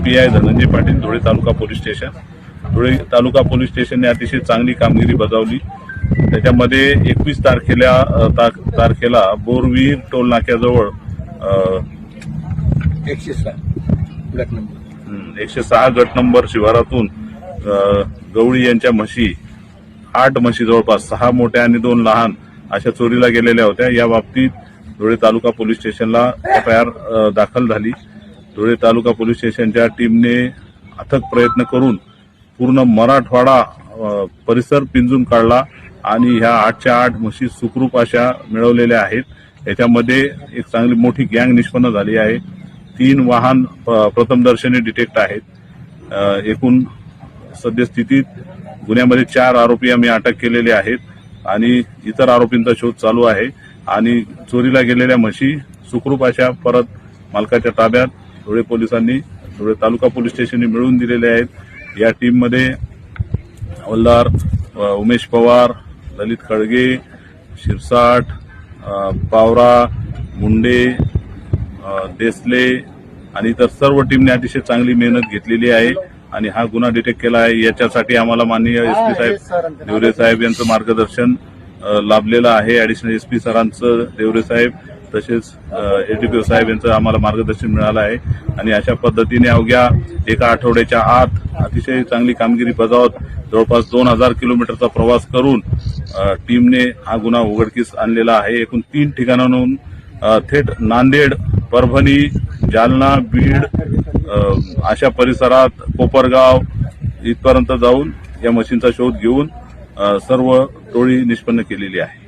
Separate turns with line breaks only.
PI Dhananjay Patil, Dhule तालुका police station. Dhule तालुका police स्टेशनने अतिशय चांगली कामगिरी बजावली. त्याच्यामध्ये 21 तारखेला बोरविहीर टोल नाक्याजवळ 106 गट नंबर शिवारातून गवळी यांच्या म्हशी 8 म्हशी जवळपास 6 मोठ्या आणि 2 लहान अशा चोरीला गेलेल्या होत्या. या बाबतीत धुळे तालुका पोलीस स्टेशनला FIR दाखल झाली. धुळे तालुका पोलीस स्टेशनच्या टीमने अथक प्रयत्न करून पूर्ण मराठवाडा परिसर पिंजून काढला आणि ह्या 8च्या 8 म्हशी सुखरूप अशा मिळवलेल्या आहेत. याच्यामध्ये एक चांगली मोठी गँग निष्पन्न झाली आहे. 3 वाहन प्रथमदर्शनी डिटेक्ट आहेत. एकूण सद्यस्थितीत गुन्ह्यामध्ये 4 आरोपी आम्ही अटक केलेले आहेत आणि इतर आरोपींचा शोध चालू आहे आणि चोरीला गेलेल्या म्हशी सुखरूप अशा परत मालकाच्या ताब्यात धुळे पोलिसांनी, धुळे तालुका पोलीस स्टेशनने मिळवून दिलेले आहेत. या टीममध्ये हवालदार उमेश पवार, ललित खळगे, शिरसाट, पावरा, मुंडे, देसले आणि इतर सर्व टीमने अतिशय चांगली मेहनत घेतलेली आहे आणि हा गुन्हा डिटेक्ट केला आहे. याच्यासाठी आम्हाला माननीय SP साहेब, देवरे साहेब यांचं मार्गदर्शन लाभलेलं आहे. ऍडिशनल SP सरांचं, देवरे साहेब तसेच ADPO साहेब यांचं आम्हाला मार्गदर्शन मिळालं आहे आणि अशा पद्धतीने अवघ्या एका आठवड्याच्या आत अतिशय चांगली कामगिरी बजावत जवळपास 2000 किलोमीटरचा प्रवास करून टीमने हा गुन्हा उघडकीस आणलेला आहे. एकूण 3 ठिकाणांहून थेट नांदेड, परभणी, जालना, बीड अशा परिसरात, कोपरगाव इथपर्यंत जाऊन या मशीनचा शोध घेऊन सर्व टोळी निष्पन्न केलेली आहे.